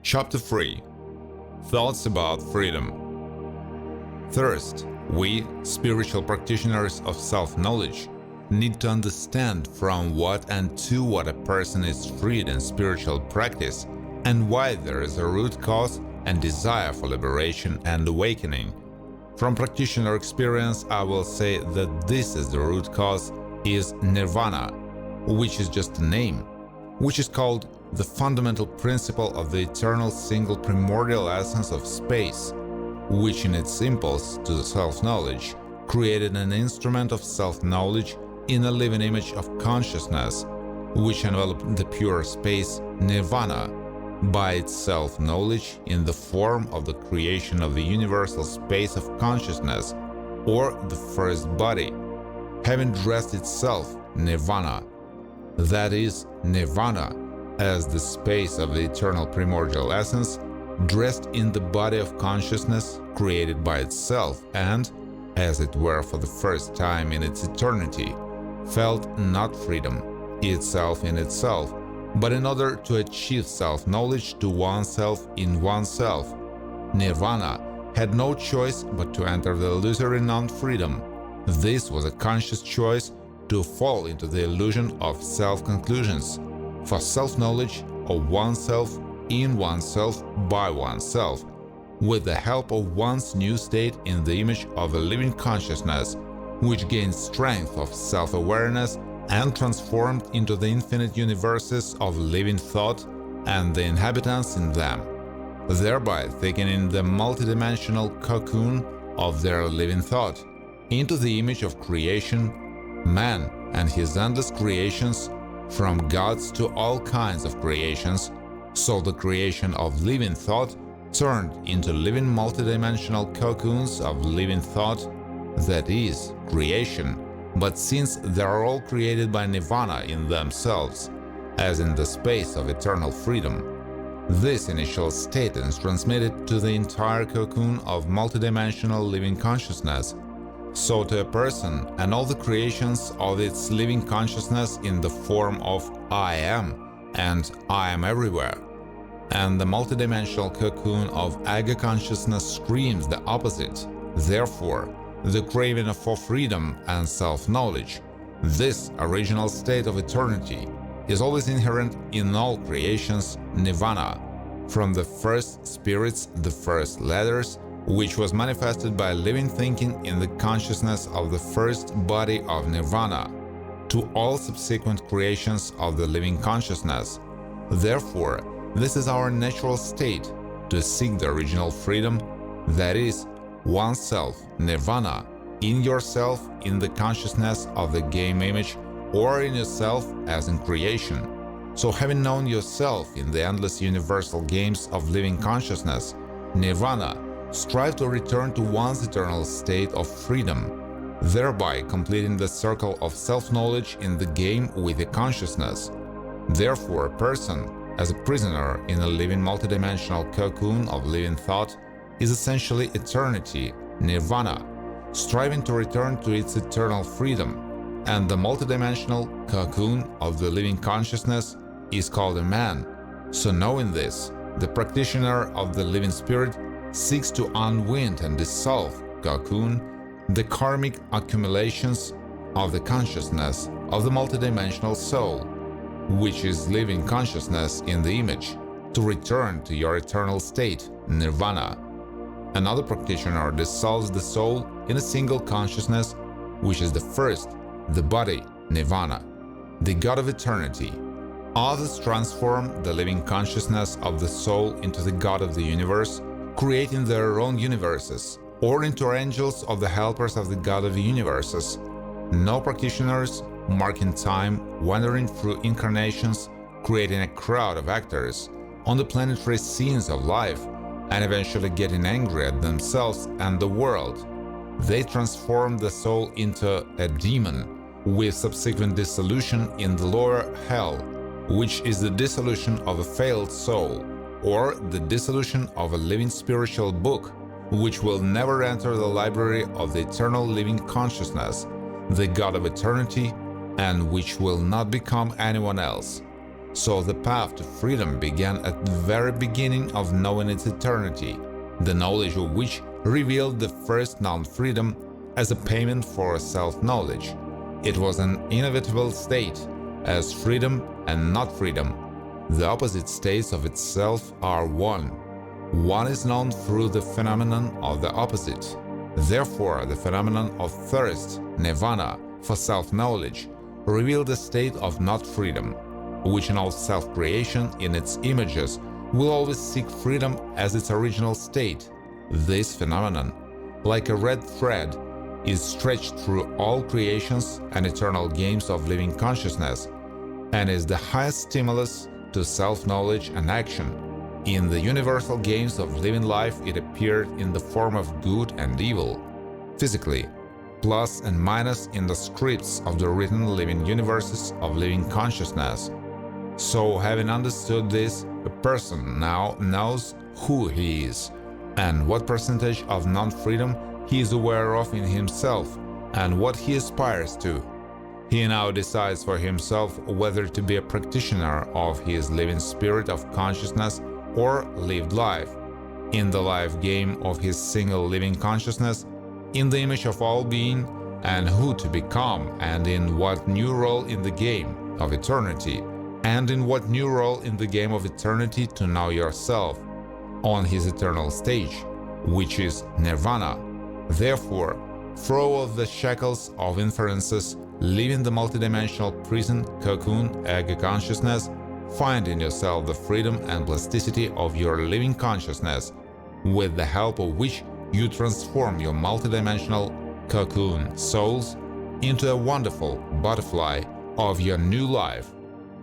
Chapter 3. Thoughts about freedom. First, we, spiritual practitioners of self-knowledge, need to understand from what and to what a person is freed in spiritual practice, and why there is a root cause and desire for liberation and awakening. From practitioner experience, I will say that this is the root cause is nirvana, which is just a name, which is called the fundamental principle of the eternal single primordial essence of space, which in its impulse to the self-knowledge created an instrument of self-knowledge in a living image of consciousness, which enveloped the pure space nirvana by its self-knowledge in the form of the creation of the universal space of consciousness, or the first body, having dressed itself nirvana, that is, nirvana as the space of the eternal primordial essence, dressed in the body of consciousness created by itself and, as it were for the first time in its eternity, felt not freedom itself in itself, but in order to achieve self-knowledge to oneself in oneself. Nirvana had no choice but to enter the illusory non-freedom. This was a conscious choice to fall into the illusion of self-conclusions, for self-knowledge of oneself in oneself by oneself, with the help of one's new state in the image of a living consciousness, which gains strength of self-awareness and transformed into the infinite universes of living thought and the inhabitants in them, thereby thickening the multidimensional cocoon of their living thought into the image of creation, man and his endless creations, from gods to all kinds of creations, so the creation of living thought turned into living multidimensional cocoons of living thought, that is, creation. But since they are all created by nirvana in themselves, as in the space of eternal freedom, this initial state is transmitted to the entire cocoon of multidimensional living consciousness. So to a person and all the creations of its living consciousness in the form of I am and I am everywhere, and the multidimensional cocoon of ego consciousness screams the opposite. Therefore, the craving for freedom and self-knowledge, this original state of eternity, is always inherent in all creations, nirvana, from the first spirits, the first letters, which was manifested by living thinking in the consciousness of the first body of nirvana, to all subsequent creations of the living consciousness. Therefore, this is our natural state, to seek the original freedom, that is, oneself, nirvana, in yourself in the consciousness of the game image, or in yourself as in creation. So having known yourself in the endless universal games of living consciousness, nirvana, strive to return to one's eternal state of freedom, thereby completing the circle of self-knowledge in the game with the consciousness. Therefore, a person, as a prisoner in a living multidimensional cocoon of living thought, is essentially eternity, nirvana, striving to return to its eternal freedom, and the multidimensional cocoon of the living consciousness is called a man. So knowing this, the practitioner of the living spirit seeks to unwind and dissolve, cocoon, the karmic accumulations of the consciousness of the multidimensional soul, which is living consciousness in the image, to return to your eternal state, nirvana. Another practitioner dissolves the soul in a single consciousness, which is the first, the body, nirvana, the God of eternity. Others transform the living consciousness of the soul into the God of the universe, creating their own universes, or into angels of the helpers of the God of the universes. No practitioners, marking time, wandering through incarnations, creating a crowd of actors on the planetary scenes of life, and eventually getting angry at themselves and the world. They transform the soul into a demon, with subsequent dissolution in the lower hell, which is the dissolution of a failed soul, or the dissolution of a living spiritual book, which will never enter the library of the eternal living consciousness, the God of eternity, and which will not become anyone else. So the path to freedom began at the very beginning of knowing its eternity, the knowledge of which revealed the first non-freedom as a payment for self-knowledge. It was an inevitable state, as freedom and not freedom. The opposite states of itself are one. One is known through the phenomenon of the opposite. Therefore, the phenomenon of thirst, nirvana, for self-knowledge, revealed the state of not freedom, which in all self-creation in its images will always seek freedom as its original state. This phenomenon, like a red thread, is stretched through all creations and eternal games of living consciousness, and is the highest stimulus to self-knowledge and action. In the universal games of living life, it appeared in the form of good and evil, physically, plus and minus in the scripts of the written living universes of living consciousness. So, having understood this, a person now knows who he is, and what percentage of non-freedom he is aware of in himself, and what he aspires to. He now decides for himself whether to be a practitioner of his living spirit of consciousness or lived life, in the life game of his single living consciousness, in the image of all being, and who to become, and in what new role in the game of eternity, and in what new role in the game of eternity to know yourself, on his eternal stage, which is nirvana. Therefore, throw off the shackles of inferences, live in the multidimensional prison cocoon ego consciousness, find in yourself the freedom and plasticity of your living consciousness, with the help of which you transform your multidimensional cocoon souls into a wonderful butterfly of your new life,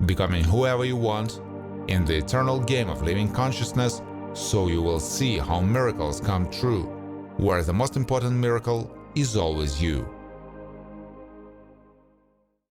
becoming whoever you want in the eternal game of living consciousness. So you will see how miracles come true, where the most important miracle is always you.